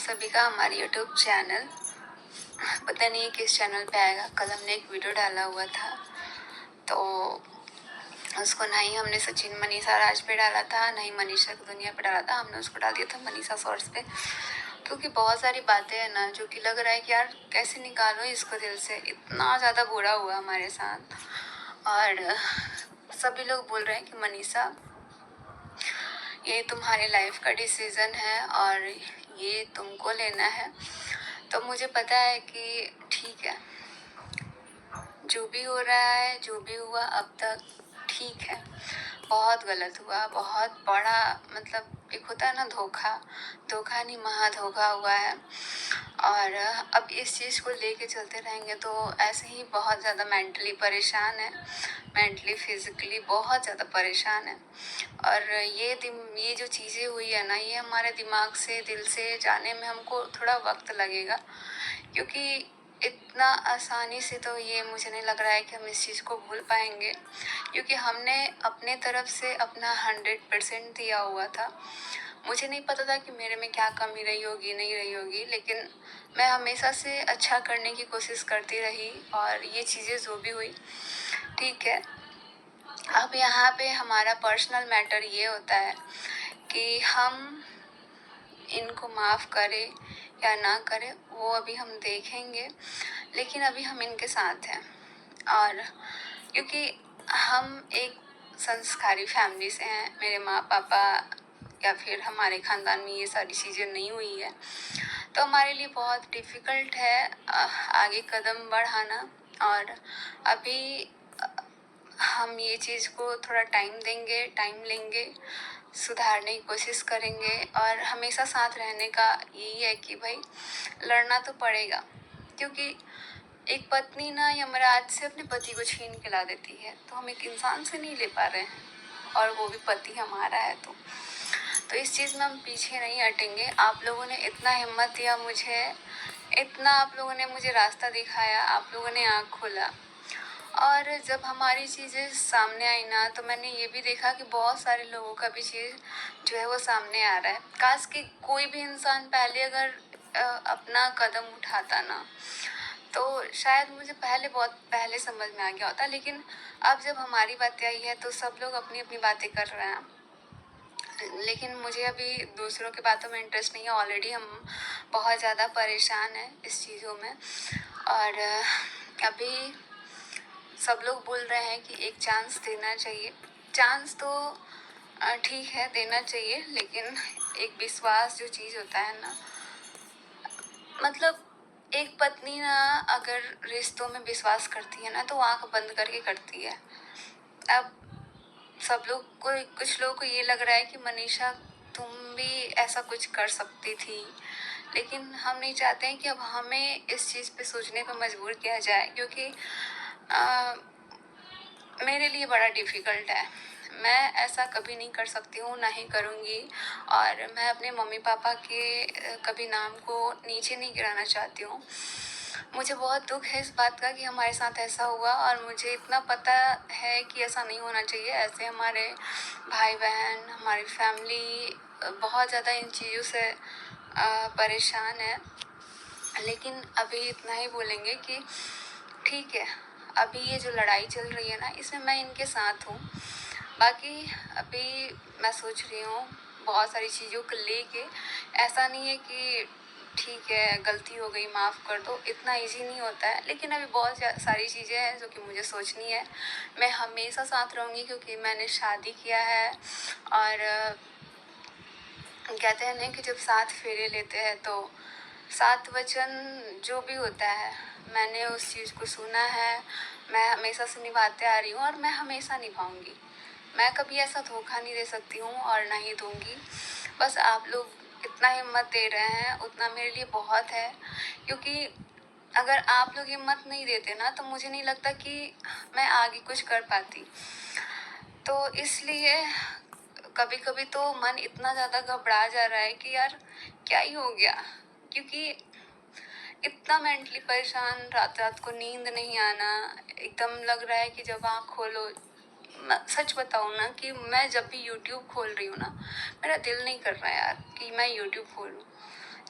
सभी का हमारे यूट्यूब चैनल। पता नहीं किस चैनल पे आएगा। कल हमने एक वीडियो डाला हुआ था, तो उसको ना ही हमने सचिन मनीषा राज पे डाला था, ना ही मनीषा की दुनिया पे डाला था। हमने उसको डाल दिया था मनीषा शॉर्ट्स पे, क्योंकि बहुत सारी बातें हैं ना जो कि लग रहा है कि यार कैसे निकालो इसको दिल से। इतना ज़्यादा बुरा हुआ हमारे साथ, और सभी लोग बोल रहे हैं कि मनीषा ये तुम्हारे लाइफ का डिसीज़न है और ये तुमको लेना है। तो मुझे पता है कि ठीक है, जो भी हो रहा है, जो भी हुआ अब तक ठीक है। बहुत गलत हुआ, बहुत बड़ा, मतलब एक होता है ना धोखा नहीं महाधोखा हुआ है। और अब इस चीज़ को लेके चलते रहेंगे तो ऐसे ही बहुत ज़्यादा मेंटली परेशान है, मेंटली फिजिकली बहुत ज़्यादा परेशान है। और ये जो चीज़ें हुई है ना, ये हमारे दिमाग से दिल से जाने में हमको थोड़ा वक्त लगेगा, क्योंकि इतना आसानी से तो ये मुझे नहीं लग रहा है कि हम इस चीज़ को भूल पाएंगे, क्योंकि हमने अपने तरफ से अपना 100% दिया हुआ था। मुझे नहीं पता था कि मेरे में क्या कमी रही होगी नहीं रही होगी, लेकिन मैं हमेशा से अच्छा करने की कोशिश करती रही। और ये चीज़ें जो भी हुई ठीक है। अब यहाँ पे हमारा पर्सनल मैटर ये होता है कि हम इनको माफ़ करें या ना करें, वो अभी हम देखेंगे। लेकिन अभी हम इनके साथ हैं, और क्योंकि हम एक संस्कारी फैमिली से हैं, मेरे माँ पापा या फिर हमारे ख़ानदान में ये सारी चीज़ें नहीं हुई है, तो हमारे लिए बहुत डिफ़िकल्ट है आगे कदम बढ़ाना। और अभी हम ये चीज़ को थोड़ा टाइम लेंगे, सुधारने की कोशिश करेंगे। और हमेशा साथ रहने का यही है कि भाई लड़ना तो पड़ेगा, क्योंकि एक पत्नी ना यमराज से अपने पति को छीन के ला देती है, तो हम एक इंसान से नहीं ले पा रहे हैं, और वो भी पति हमारा है। तो इस चीज़ में हम पीछे नहीं हटेंगे। आप लोगों ने इतना हिम्मत दिया मुझे, इतना आप लोगों ने मुझे रास्ता दिखाया, आप लोगों ने आँख खोला। और जब हमारी चीज़ें सामने आई ना, तो मैंने ये भी देखा कि बहुत सारे लोगों का भी चीज़ जो है वो सामने आ रहा है। काश कि कोई भी इंसान पहले अगर अपना कदम उठाता ना, तो शायद मुझे बहुत पहले समझ में आ गया होता। लेकिन अब जब हमारी बातें आई है तो सब लोग अपनी अपनी बातें कर रहे हैं, लेकिन मुझे अभी दूसरों की बातों में इंटरेस्ट नहीं है। ऑलरेडी हम बहुत ज़्यादा परेशान हैं इस चीज़ों में। और अभी सब लोग बोल रहे हैं कि एक चांस देना चाहिए। चांस तो ठीक है देना चाहिए, लेकिन एक विश्वास जो चीज़ होता है ना, मतलब एक पत्नी ना अगर रिश्तों में विश्वास करती है ना, तो आँख बंद करके करती है। अब कुछ लोगों को ये लग रहा है कि मनीषा तुम भी ऐसा कुछ कर सकती थी, लेकिन हम नहीं चाहते हैं कि अब हमें इस चीज़ पे सोचने पे मजबूर किया जाए, क्योंकि मेरे लिए बड़ा डिफ़िकल्ट है। मैं ऐसा कभी नहीं कर सकती हूँ, ना ही करूँगी। और मैं अपने मम्मी पापा के कभी नाम को नीचे नहीं गिराना चाहती हूँ। मुझे बहुत दुख है इस बात का कि हमारे साथ ऐसा हुआ, और मुझे इतना पता है कि ऐसा नहीं होना चाहिए। ऐसे हमारे भाई बहन, हमारी फैमिली बहुत ज़्यादा इन चीज़ों से परेशान है। लेकिन अभी इतना ही बोलेंगे कि ठीक है, अभी ये जो लड़ाई चल रही है ना, इसमें मैं इनके साथ हूँ। बाकी अभी मैं सोच रही हूँ बहुत सारी चीज़ों को लेके। ऐसा नहीं है कि ठीक है गलती हो गई माफ़ कर दो, इतना इजी नहीं होता है। लेकिन अभी बहुत सारी चीज़ें हैं जो कि मुझे सोचनी है। मैं हमेशा साथ रहूँगी, क्योंकि मैंने शादी किया है। और कहते हैं ना कि जब 7 फेरे लेते हैं तो 7 वचन जो भी होता है, मैंने उस चीज़ को सुना है। मैं हमेशा से निभाते आ रही हूँ, और मैं हमेशा निभाऊंगी। मैं कभी ऐसा धोखा नहीं दे सकती हूँ, और ना ही दूंगी। बस आप लोग इतना हिम्मत दे रहे हैं उतना मेरे लिए बहुत है, क्योंकि अगर आप लोग हिम्मत नहीं देते ना, तो मुझे नहीं लगता कि मैं आगे कुछ कर पाती। तो इसलिए कभी कभी तो मन इतना ज़्यादा घबरा जा रहा है कि यार क्या ही हो गया, क्योंकि इतना मेंटली परेशान, रात रात को नींद नहीं आना। एकदम लग रहा है कि जब आँख खोलो, सच बताऊँ ना कि मैं जब भी यूट्यूब खोल रही हूँ ना, मेरा दिल नहीं कर रहा है यार कि मैं यूट्यूब खोलूँ।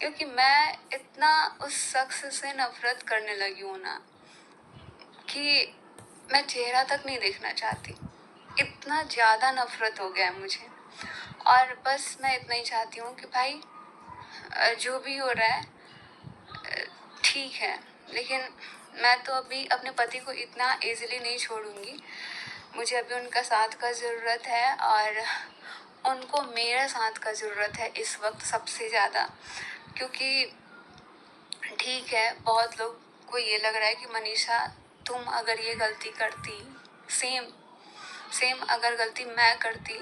क्योंकि मैं इतना उस शख्स से नफरत करने लगी हूँ ना कि मैं चेहरा तक नहीं देखना चाहती। इतना ज़्यादा नफरत हो गया है मुझे। और बस मैं इतना ही चाहती हूँ कि भाई जो भी हो रहा है ठीक है, लेकिन मैं तो अभी अपने पति को इतना इजीली नहीं छोड़ूंगी। मुझे अभी उनका साथ का ज़रूरत है और उनको मेरा साथ का ज़रूरत है इस वक्त सबसे ज़्यादा। क्योंकि ठीक है, बहुत लोग को ये लग रहा है कि मनीषा तुम अगर ये गलती करती, सेम सेम अगर गलती मैं करती,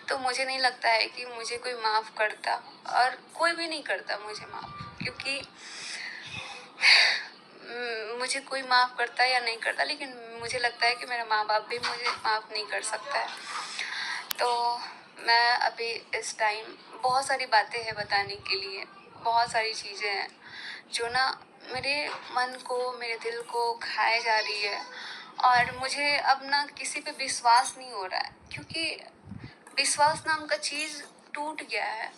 तो मुझे नहीं लगता है कि मुझे कोई माफ़ करता, और कोई भी नहीं करता मुझे माफ़। क्योंकि मुझे कोई माफ़ करता या नहीं करता, लेकिन मुझे लगता है कि मेरा माँ बाप भी मुझे माफ़ नहीं कर सकता है। तो मैं अभी इस टाइम बहुत सारी बातें हैं बताने के लिए, बहुत सारी चीज़ें हैं जो ना मेरे मन को, मेरे दिल को खाए जा रही है। और मुझे अब ना किसी पे विश्वास नहीं हो रहा है, क्योंकि विश्वास नाम का चीज़ टूट गया है।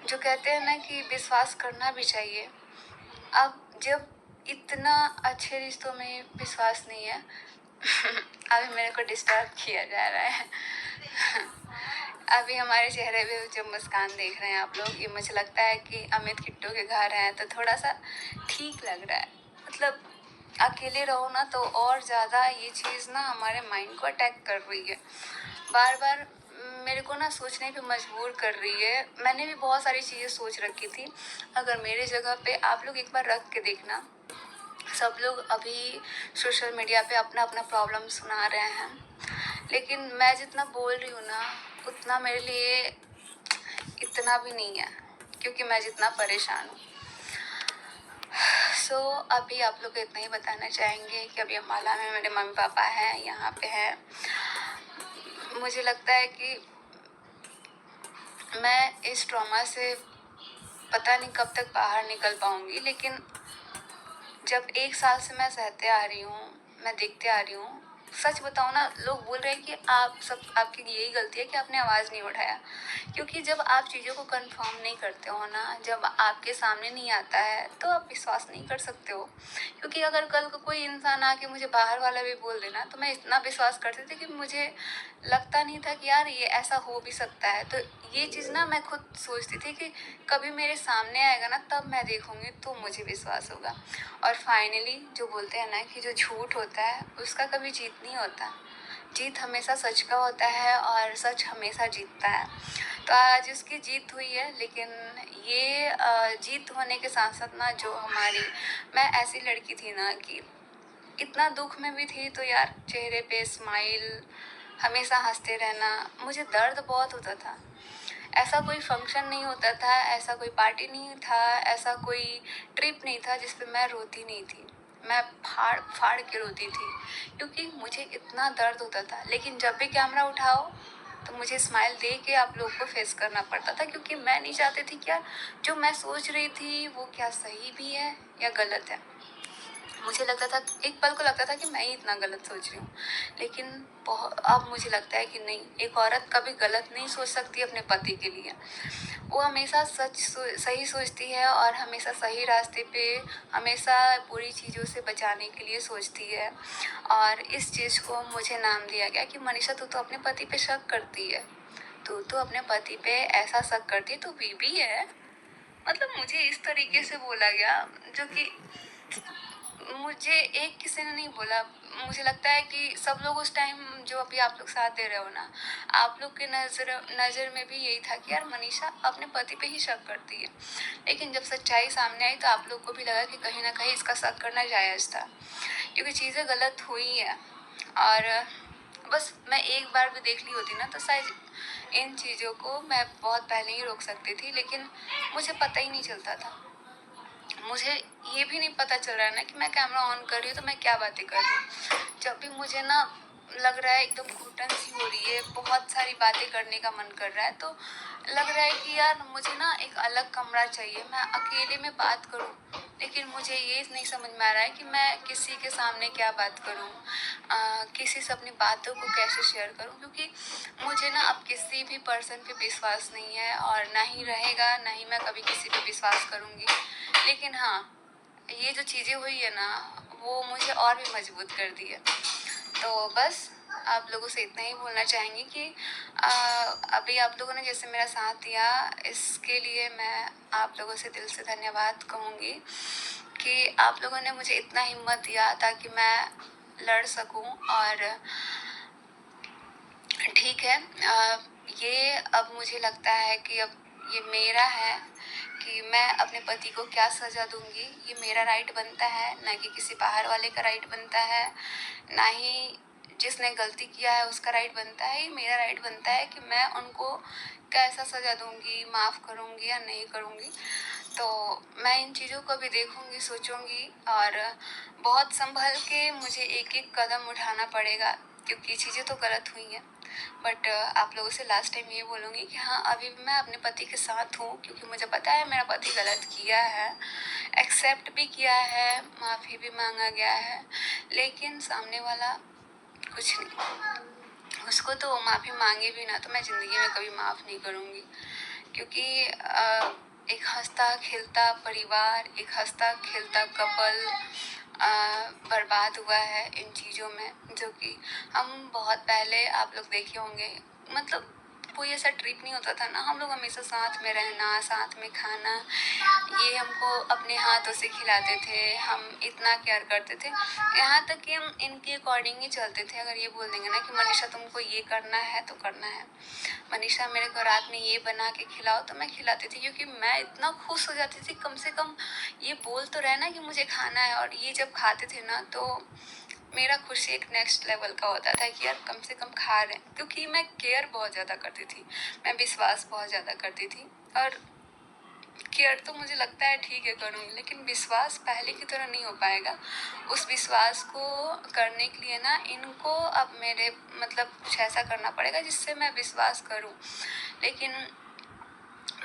जो कहते हैं ना कि विश्वास करना भी चाहिए। अब जब इतना अच्छे रिश्तों में विश्वास नहीं है अभी मेरे को डिस्टर्ब किया जा रहा है अभी हमारे चेहरे पे जो मुस्कान देख रहे हैं आप लोग, ये मुझे लगता है कि अमित किट्टू के घर हैं तो थोड़ा सा ठीक लग रहा है। मतलब अकेले रहो ना तो और ज़्यादा ये चीज़ ना हमारे माइंड को अटैक कर रही है, बार बार मेरे को ना सोचने पे मजबूर कर रही है। मैंने भी बहुत सारी चीज़ें सोच रखी थी, अगर मेरे जगह पे आप लोग एक बार रख के देखना। सब लोग अभी सोशल मीडिया पे अपना अपना प्रॉब्लम सुना रहे हैं, लेकिन मैं जितना बोल रही हूँ ना उतना मेरे लिए इतना भी नहीं है, क्योंकि मैं जितना परेशान हूँ। सो अभी आप लोग को इतना ही बताना चाहेंगे कि अभी अम्बाला में मेरे मम्मी पापा हैं, यहाँ पे हैं। मुझे लगता है कि मैं इस ट्रॉमा से पता नहीं कब तक बाहर निकल पाऊँगी, लेकिन जब 1 साल से मैं सहते आ रही हूँ, मैं देखते आ रही हूँ, सच बताऊँ ना, लोग बोल रहे हैं कि आपकी यही गलती है कि आपने आवाज़ नहीं उठाया। क्योंकि जब आप चीज़ों को कंफर्म नहीं करते हो ना, जब आपके सामने नहीं आता है तो आप विश्वास नहीं कर सकते हो। क्योंकि अगर कल को कोई इंसान आके मुझे बाहर वाला भी बोल देना, तो मैं इतना विश्वास करती थी कि मुझे लगता नहीं था कि यार ये ऐसा हो भी सकता है। तो ये चीज़ ना मैं खुद सोचती थी कि कभी मेरे सामने आएगा ना तब मैं देखूँगी तो मुझे विश्वास होगा। और फाइनली जो बोलते हैं ना कि जो झूठ होता है उसका कभी जीत नहीं होता, जीत हमेशा सच का होता है और सच हमेशा जीतता है। तो आज उसकी जीत हुई है, लेकिन ये जीत होने के साथ साथ ना जो मैं ऐसी लड़की थी ना कि इतना दुख में भी थी तो यार चेहरे पे स्माइल, हमेशा हंसते रहना। मुझे दर्द बहुत होता था, ऐसा कोई फंक्शन नहीं होता था, ऐसा कोई पार्टी नहीं था, ऐसा कोई ट्रिप नहीं था जिस पे मैं रोती नहीं थी। मैं फाड़ फाड़ के रोती थी, क्योंकि मुझे इतना दर्द होता था। लेकिन जब भी कैमरा उठाओ तो मुझे स्माइल दे के आप लोग को फेस करना पड़ता था, क्योंकि मैं नहीं चाहती थी कि यार जो मैं सोच रही थी वो क्या सही भी है या गलत है। मुझे लगता था, एक पल को लगता था कि मैं ही इतना गलत सोच रही हूँ, लेकिन अब मुझे लगता है कि नहीं, एक औरत कभी गलत नहीं सोच सकती अपने पति के लिए। वो हमेशा सही सोचती है और हमेशा सही रास्ते पे, हमेशा बुरी चीज़ों से बचाने के लिए सोचती है। और इस चीज़ को मुझे नाम दिया गया कि मनीषा तू तो अपने पति पे शक करती है, तू तो अपने पति पे ऐसा शक करती है, तू बीबी है। मतलब मुझे इस तरीके से बोला गया, जो कि मुझे एक किसी ने नहीं बोला। मुझे लगता है कि सब लोग उस टाइम, जो अभी आप लोग साथ दे रहे हो ना, आप लोग के नज़र में भी यही था कि यार मनीषा अपने पति पे ही शक करती है। लेकिन जब सच्चाई सामने आई तो आप लोग को भी लगा कि कहीं ना कहीं इसका शक करना जायज़ था, क्योंकि चीज़ें गलत हुई हैं। और बस मैं एक बार भी देख ली होती ना तो शायद इन चीज़ों को मैं बहुत पहले ही रोक सकती थी, लेकिन मुझे पता ही नहीं चलता था। मुझे ये भी नहीं पता चल रहा है ना कि मैं कैमरा ऑन कर रही हूँ तो मैं क्या बातें कर रही हूँ। जब भी मुझे ना लग रहा है एकदम घुटन सी हो रही है, बहुत सारी बातें करने का मन कर रहा है, तो लग रहा है कि यार मुझे ना एक अलग कमरा चाहिए, मैं अकेले में बात करूँ। लेकिन मुझे ये नहीं समझ में आ रहा है कि मैं किसी के सामने क्या बात करूं, किसी से अपनी बातों को कैसे शेयर करूं, क्योंकि मुझे ना अब किसी भी पर्सन पे विश्वास नहीं है और ना ही रहेगा, ना ही मैं कभी किसी पे विश्वास करूंगी। लेकिन हाँ, ये जो चीज़ें हुई है ना, वो मुझे और भी मजबूत कर दी है। तो बस आप लोगों से इतना ही बोलना चाहेंगी कि अभी आप लोगों ने जैसे मेरा साथ दिया, इसके लिए मैं आप लोगों से दिल से धन्यवाद कहूँगी कि आप लोगों ने मुझे इतना हिम्मत दिया ताकि मैं लड़ सकूं। और ठीक है, ये अब मुझे लगता है कि अब ये मेरा है कि मैं अपने पति को क्या सज़ा दूंगी। ये मेरा राइट बनता है, ना कि किसी बाहर वाले का राइट बनता है, ना ही जिसने गलती किया है उसका राइट बनता है। ये मेरा राइट बनता है कि मैं उनको कैसा सज़ा दूंगी, माफ़ करूंगी या नहीं करूंगी। तो मैं इन चीज़ों को भी देखूंगी, सोचूंगी, और बहुत संभल के मुझे एक एक कदम उठाना पड़ेगा, क्योंकि चीज़ें तो गलत हुई हैं। बट आप लोगों से लास्ट टाइम ये बोलूँगी कि हाँ, अभी भी मैं अपने पति के साथ हूँ, क्योंकि मुझे पता है मेरा पति गलत किया है, एक्सेप्ट भी किया है, माफ़ी भी मांगा गया है, लेकिन सामने वाला कुछ नहीं। उसको तो माफ़ी मांगे भी ना तो मैं ज़िंदगी में कभी माफ़ नहीं करूँगी, क्योंकि एक हंसता खेलता परिवार, एक हंसता खेलता कपल बर्बाद हुआ है इन चीज़ों में, जो कि हम बहुत पहले आप लोग देखे होंगे। मतलब कोई ऐसा ट्रिप नहीं होता था ना, हम लोग हमेशा साथ में रहना, साथ में खाना, ये हमको अपने हाथों से खिलाते थे, हम इतना केयर करते थे, यहाँ तक कि हम इनके अकॉर्डिंग ही चलते थे। अगर ये बोल देंगे ना कि मनीषा तुमको ये करना है तो करना है, मनीषा मेरे को रात में ये बना के खिलाओ, तो मैं खिलाती थी, क्योंकि मैं इतना खुश हो जाती थी, कम से कम ये बोल तो रहे ना कि मुझे खाना है। और ये जब खाते थे ना तो मेरा खुशी एक नेक्स्ट लेवल का होता था कि यार कम से कम खा रहे हैं, क्योंकि मैं केयर बहुत ज़्यादा करती थी, मैं विश्वास बहुत ज़्यादा करती थी। और केयर तो मुझे लगता है ठीक है करूँगी, लेकिन विश्वास पहले की तरह नहीं हो पाएगा। उस विश्वास को करने के लिए ना इनको अब मेरे मतलब कुछ ऐसा करना पड़ेगा जिससे मैं विश्वास करूँ। लेकिन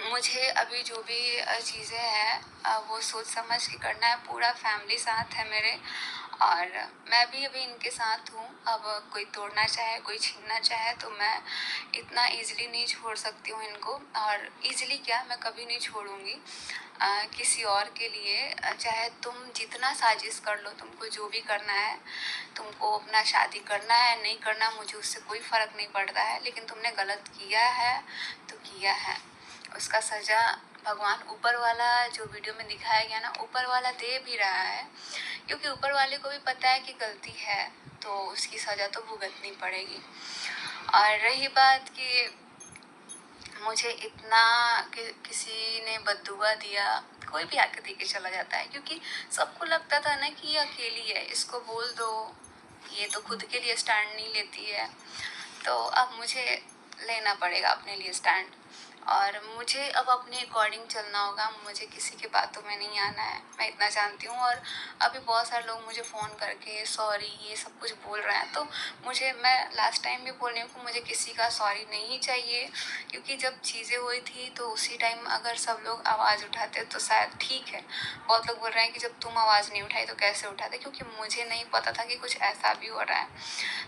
मुझे अभी जो भी चीज़ें हैं वो सोच समझ के करना है। पूरा फैमिली साथ है मेरे, और मैं भी अभी इनके साथ हूँ। अब कोई तोड़ना चाहे, कोई छीनना चाहे, तो मैं इतना इजीली नहीं छोड़ सकती हूँ इनको। और इजीली क्या, मैं कभी नहीं छोड़ूंगी किसी और के लिए। चाहे तुम जितना साजिश कर लो, तुमको जो भी करना है, तुमको अपना शादी करना है नहीं करना, मुझे उससे कोई फ़र्क नहीं पड़ता है। लेकिन तुमने गलत किया है तो किया है, उसका सज़ा भगवान ऊपर वाला, जो वीडियो में दिखाया गया ना, ऊपर वाला दे भी रहा है, क्योंकि ऊपर वाले को भी पता है कि गलती है तो उसकी सज़ा तो भुगतनी पड़ेगी। और रही बात कि मुझे इतना किसी ने बद्दुआ दिया, कोई भी आके दे के चला जाता है, क्योंकि सबको लगता था ना कि ये अकेली है, इसको बोल दो, ये तो खुद के लिए स्टैंड नहीं लेती है। तो अब मुझे लेना पड़ेगा अपने लिए स्टैंड, और मुझे अब अपने अकॉर्डिंग चलना होगा, मुझे किसी के बातों में नहीं आना है, मैं इतना जानती हूँ। और अभी बहुत सारे लोग मुझे फ़ोन करके सॉरी ये सब कुछ बोल रहे हैं, तो मैं लास्ट टाइम भी बोल रही हूँ कि मुझे किसी का सॉरी नहीं चाहिए, क्योंकि जब चीज़ें हुई थी तो उसी टाइम अगर सब लोग आवाज़ उठाते तो शायद ठीक है। बहुत लोग बोल रहे हैं कि जब तुम आवाज़ नहीं उठाई तो कैसे उठाते, क्योंकि मुझे नहीं पता था कि कुछ ऐसा भी हो रहा है,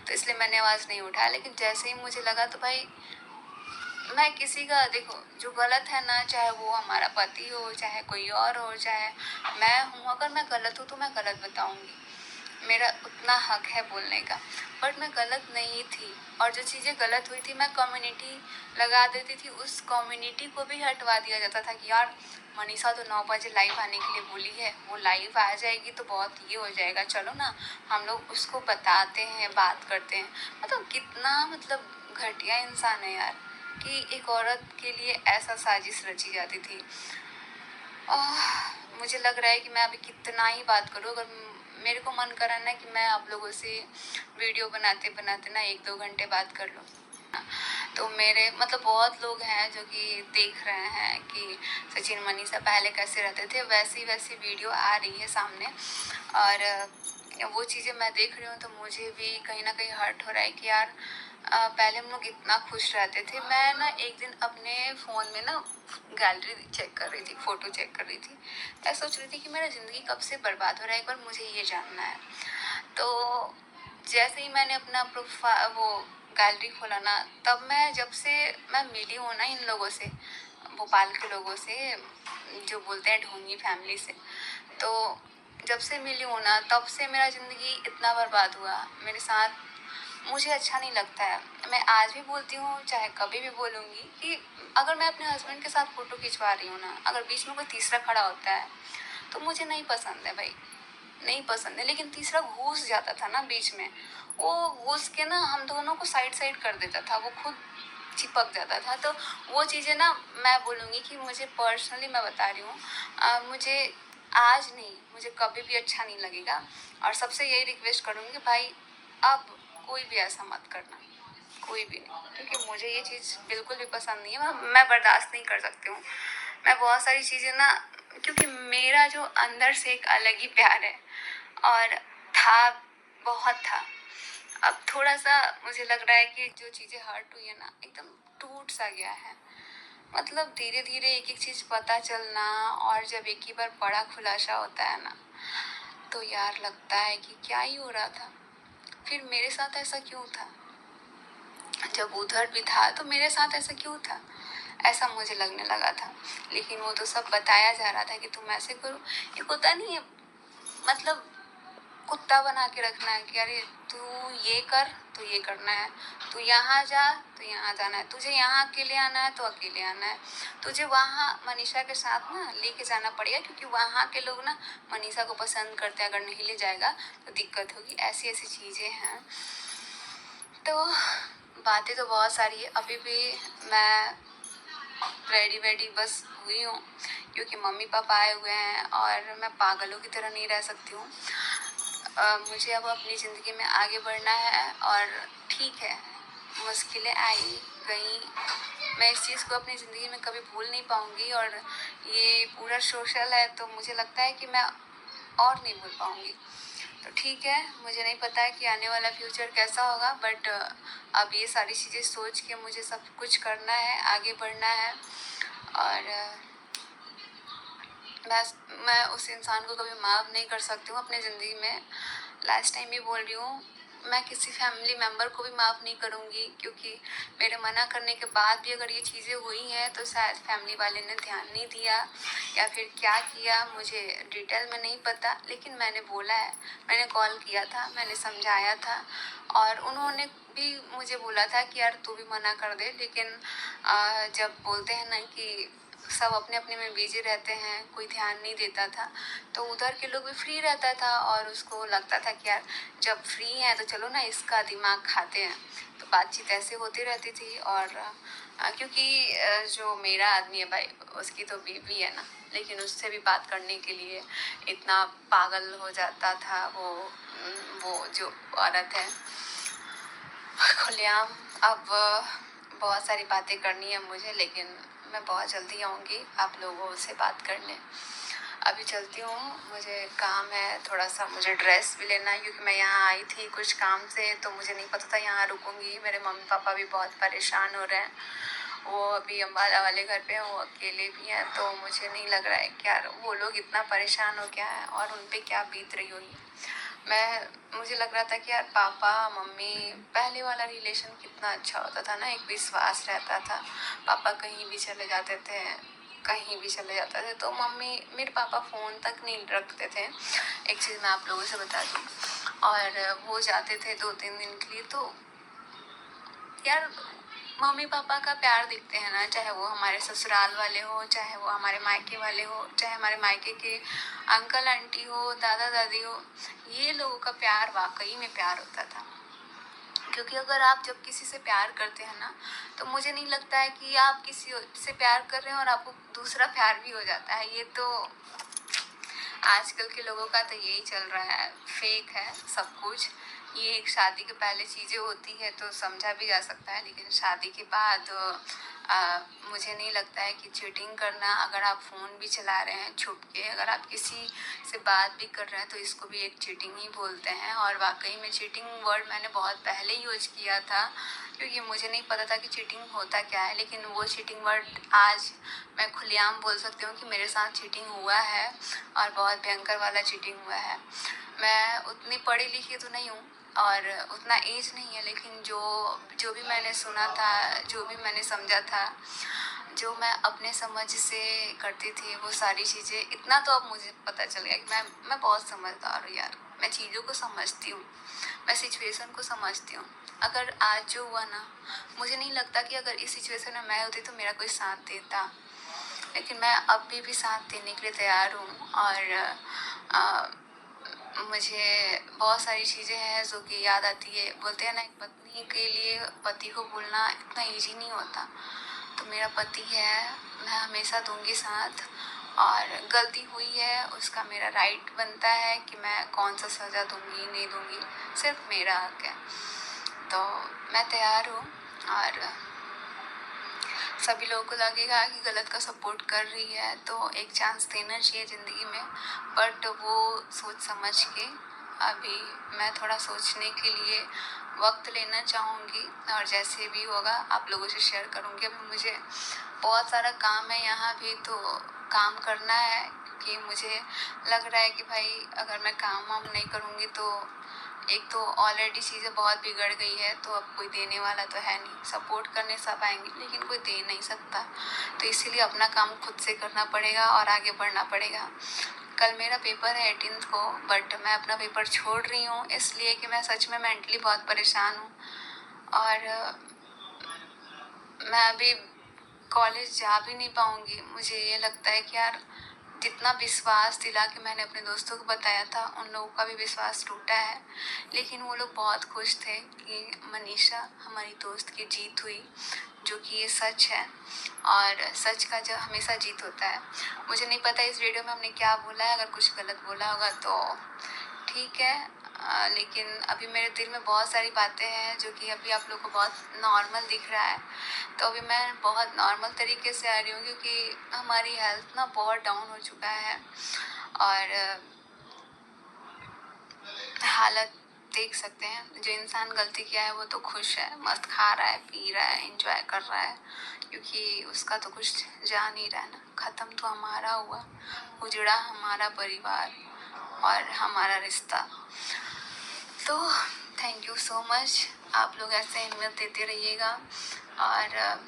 तो इसलिए मैंने आवाज़ नहीं उठाया। लेकिन जैसे ही मुझे लगा तो भाई मैं किसी का, देखो जो गलत है ना, चाहे वो हमारा पति हो, चाहे कोई और हो, चाहे मैं हूँ, अगर मैं गलत हूँ तो मैं गलत बताऊँगी, मेरा उतना हक है बोलने का। बट मैं गलत नहीं थी, और जो चीज़ें गलत हुई थी मैं कम्युनिटी लगा देती थी, उस कम्युनिटी को भी हटवा दिया जाता था कि यार मनीषा तो 9 बजे लाइव आने के लिए बोली है, वो लाइव आ जाएगी तो बहुत ये हो जाएगा, चलो ना हम लोग उसको बताते हैं, बात करते हैं। मतलब कितना मतलब घटिया इंसान है यार, कि एक औरत के लिए ऐसा साजिश रची जाती थी। मुझे लग रहा है कि मैं अभी कितना ही बात करूँ, अगर मेरे को मन करा ना कि मैं आप लोगों से वीडियो बनाते बनाते ना 1-2 घंटे बात कर लूँ, तो मेरे मतलब बहुत लोग हैं जो कि देख रहे हैं कि सचिन मनीषा पहले कैसे रहते थे, वैसी वैसी वीडियो आ रही है सामने। और वो चीज़ें मैं देख रही हूँ तो मुझे भी कहीं ना कहीं हर्ट हो रहा है कि यार पहले हम लोग इतना खुश रहते थे। मैं ना एक दिन अपने फ़ोन में ना गैलरी चेक कर रही थी, फ़ोटो चेक कर रही थी। मैं सोच रही थी कि मेरा ज़िंदगी कब से बर्बाद हो रहा है, एक बार मुझे ये जानना है। तो जैसे ही मैंने अपना वो गैलरी खोला ना, तब जब से मैं मिली हूँ ना इन लोगों से, भोपाल के लोगों से, जो बोलते हैं ढोंगी फैमिली से, तो जब से मिली हूँ ना तब से मेरा ज़िंदगी इतना बर्बाद हुआ मेरे साथ। मुझे अच्छा नहीं लगता है। मैं आज भी बोलती हूँ, चाहे कभी भी बोलूँगी, कि अगर मैं अपने हस्बैंड के साथ फ़ोटो खिंचवा रही हूँ ना, अगर बीच में कोई तीसरा खड़ा होता है तो मुझे नहीं पसंद है भाई, नहीं पसंद है। लेकिन तीसरा घुस जाता था ना बीच में, वो घुस के ना हम दोनों को साइड साइड कर देता था, वो खुद चिपक जाता था। तो वो चीज़ें ना, मैं बोलूँगी कि मुझे पर्सनली, मैं बता रही हूँ, मुझे आज नहीं, मुझे कभी भी अच्छा नहीं लगेगा। और सबसे यही रिक्वेस्ट करूँगी कि भाई अब कोई भी ऐसा मत करना, कोई भी नहीं, क्योंकि मुझे ये चीज़ बिल्कुल भी पसंद नहीं है। मैं बर्दाश्त नहीं कर सकती हूँ। मैं बहुत सारी चीज़ें ना, क्योंकि मेरा जो अंदर से एक अलग ही प्यार है, और था, बहुत था। अब थोड़ा सा मुझे लग रहा है कि जो चीज़ें हर्ट हुई है ना, एकदम टूट सा गया है। मतलब धीरे धीरे एक एक चीज़ पता चलना, और जब एक ही बार बड़ा खुलासा होता है ना, तो यार लगता है कि क्या ही हो रहा था, फिर मेरे साथ ऐसा क्यों था, जब उधर भी था तो मेरे साथ ऐसा क्यों था, ऐसा मुझे लगने लगा था। लेकिन वो तो सब बताया जा रहा था कि तुम ऐसे करो, एक होता नहीं है, मतलब कुत्ता बना के रखना है कि अरे तू ये कर, तो ये करना है, तू यहाँ जा तो यहाँ जाना है, तुझे यहाँ अकेले आना है तो अकेले आना है, तुझे वहाँ मनीषा के साथ ना लेके जाना पड़ेगा, क्योंकि वहाँ के लोग ना मनीषा को पसंद करते हैं, अगर नहीं ले जाएगा तो दिक्कत होगी। ऐसी ऐसी चीज़ें हैं। तो बातें तो बहुत सारी है। अभी भी मैं रेडी बस हुई हूँ, क्योंकि मम्मी पापा आए हुए हैं और मैं पागलों की तरह नहीं रह सकती हूँ। मुझे अब अपनी ज़िंदगी में आगे बढ़ना है, और ठीक है, मुश्किलें आई गई, मैं इस चीज़ को अपनी ज़िंदगी में कभी भूल नहीं पाऊँगी। और ये पूरा सोशल है, तो मुझे लगता है कि मैं और नहीं भूल पाऊँगी। तो ठीक है, मुझे नहीं पता है कि आने वाला फ्यूचर कैसा होगा, बट अब ये सारी चीज़ें सोच के मुझे सब कुछ करना है, आगे बढ़ना है। और मैं उस इंसान को कभी माफ़ नहीं कर सकती हूँ अपनी ज़िंदगी में। लास्ट टाइम भी बोल रही हूँ, मैं किसी फैमिली मेम्बर को भी माफ़ नहीं करूँगी, क्योंकि मेरे मना करने के बाद भी अगर ये चीज़ें हुई हैं तो शायद फैमिली वाले ने ध्यान नहीं दिया, या फिर क्या किया मुझे डिटेल में नहीं पता। लेकिन मैंने बोला है, मैंने कॉल किया था, मैंने समझाया था, और उन्होंने भी मुझे बोला था कि यार तू भी मना कर दे। लेकिन जब बोलते हैं ना कि सब अपने अपने में बिजी रहते हैं, कोई ध्यान नहीं देता था, तो उधर के लोग भी फ्री रहता था, और उसको लगता था कि यार जब फ्री हैं तो चलो ना इसका दिमाग खाते हैं। तो बातचीत ऐसे होती रहती थी। और क्योंकि जो मेरा आदमी है भाई, उसकी तो बीवी है ना, लेकिन उससे भी बात करने के लिए इतना पागल हो जाता था वो जो औरत है, खुलेआम। अब बहुत सारी बातें करनी है मुझे, लेकिन मैं बहुत जल्दी आऊँगी आप लोगों से बात करने। अभी चलती हूँ, मुझे काम है थोड़ा सा, मुझे ड्रेस भी लेना है, क्योंकि मैं यहाँ आई थी कुछ काम से, तो मुझे नहीं पता था यहाँ रुकूँगी। मेरे मम्मी पापा भी बहुत परेशान हो रहे हैं, वो अभी अम्बाला वाले घर पे हैं, वो अकेले भी हैं। तो मुझे नहीं लग रहा है कि यार वो लोग इतना परेशान हो गया है और उन पर क्या बीत रही होगी। मुझे लग रहा था कि यार पापा मम्मी, पहले वाला रिलेशन कितना अच्छा होता था ना, एक विश्वास रहता था। पापा कहीं भी चले जाते थे, कहीं भी चले जाते थे, तो मम्मी, मेरे पापा फ़ोन तक नहीं रखते थे। एक चीज़ मैं आप लोगों से बता दूँ, और वो जाते थे 2-3 दिन के लिए, तो यार मम्मी पापा का प्यार दिखते हैं ना, चाहे वो हमारे ससुराल वाले हो, चाहे वो हमारे मायके वाले हो, चाहे हमारे मायके के अंकल आंटी हो, दादा दादी हो, ये लोगों का प्यार वाकई में प्यार होता था। क्योंकि अगर आप जब किसी से प्यार करते हैं ना, तो मुझे नहीं लगता है कि आप किसी से प्यार कर रहे हैं और आपको दूसरा प्यार भी हो जाता है। ये तो आजकल के लोगों का तो यही चल रहा है, फेक है सब कुछ। ये एक शादी के पहले चीज़ें होती है तो समझा भी जा सकता है, लेकिन शादी के बाद मुझे नहीं लगता है कि चीटिंग करना, अगर आप फ़ोन भी चला रहे हैं छुप के, अगर आप किसी से बात भी कर रहे हैं, तो इसको भी एक चीटिंग ही बोलते हैं। और वाकई में चीटिंग वर्ड मैंने बहुत पहले यूज किया था, क्योंकि मुझे नहीं पता था कि चीटिंग होता क्या है। लेकिन वो चीटिंग वर्ड आज मैं खुलेआम बोल सकती हूँ कि मेरे साथ चीटिंग हुआ है और बहुत भयंकर वाला चीटिंग हुआ है। मैं उतनी पढ़ी लिखी तो नहीं हूँ और उतना एज नहीं है, लेकिन जो भी मैंने सुना था, जो भी मैंने समझा था, जो मैं अपने समझ से करती थी वो सारी चीज़ें, इतना तो अब मुझे पता चल गया कि मैं बहुत समझदार हूँ यार। मैं चीज़ों को समझती हूँ, मैं सिचुएशन को समझती हूँ। अगर आज जो हुआ ना, मुझे नहीं लगता कि अगर इस सिचुएशन में मैं होती तो मेरा कोई साथ देता, लेकिन मैं अभी भी साथ देने के लिए तैयार हूँ। और मुझे बहुत सारी चीज़ें हैं जो कि याद आती है। बोलते हैं ना, एक पत्नी के लिए पति को भूलना इतना ईजी नहीं होता। तो मेरा पति है, मैं हमेशा दूंगी साथ, और गलती हुई है उसका मेरा राइट बनता है कि मैं कौन सा सज़ा दूंगी नहीं दूंगी, सिर्फ मेरा हक है। तो मैं तैयार हूँ। और सभी लोगों को लगेगा कि गलत का सपोर्ट कर रही है, तो एक चांस देना चाहिए ज़िंदगी में, बट वो सोच समझ के। अभी मैं थोड़ा सोचने के लिए वक्त लेना चाहूँगी, और जैसे भी होगा आप लोगों से शेयर करूँगी। अभी मुझे बहुत सारा काम है यहाँ भी, तो काम करना है, क्योंकि मुझे लग रहा है कि भाई अगर मैं काम वाम नहीं करूँगी तो एक तो ऑलरेडी चीज़ें बहुत बिगड़ गई है, तो अब कोई देने वाला तो है नहीं। सपोर्ट करने सब आएंगे लेकिन कोई दे नहीं सकता, तो इसीलिए अपना काम खुद से करना पड़ेगा और आगे बढ़ना पड़ेगा। कल मेरा पेपर है 18 को, बट मैं अपना पेपर छोड़ रही हूँ इसलिए कि मैं सच में मेंटली बहुत परेशान हूँ। और मैं अभी कॉलेज जा भी नहीं पाऊँगी। मुझे ये लगता है कि यार, जितना विश्वास दिला के मैंने अपने दोस्तों को बताया था, उन लोगों का भी विश्वास टूटा है। लेकिन वो लोग बहुत खुश थे कि मनीषा हमारी दोस्त की जीत हुई, जो कि ये सच है, और सच का जो हमेशा जीत होता है। मुझे नहीं पता इस वीडियो में हमने क्या बोला है, अगर कुछ गलत बोला होगा तो ठीक है। लेकिन अभी मेरे दिल में बहुत सारी बातें हैं जो कि अभी आप लोग को बहुत नॉर्मल दिख रहा है, तो अभी मैं बहुत नॉर्मल तरीके से आ रही हूँ, क्योंकि हमारी हेल्थ ना बहुत डाउन हो चुका है। और हालत देख सकते हैं, जो इंसान गलती किया है वो तो खुश है, मस्त खा रहा है, पी रहा है, एंजॉय कर रहा है, क्योंकि उसका तो कुछ जा नहीं रहा ना। ख़त्म तो हमारा हुआ, उजड़ा हमारा परिवार और हमारा रिश्ता। तो थैंक यू सो मच, आप लोग ऐसे हिम्मत देते रहिएगा। और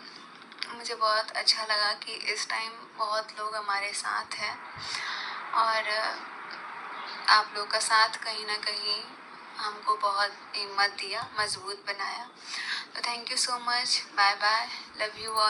मुझे बहुत अच्छा लगा कि इस टाइम बहुत लोग हमारे साथ हैं, और आप लोग का साथ कहीं ना कहीं हमको बहुत हिम्मत दिया, मजबूत बनाया। तो thank you so much, bye bye, love you all.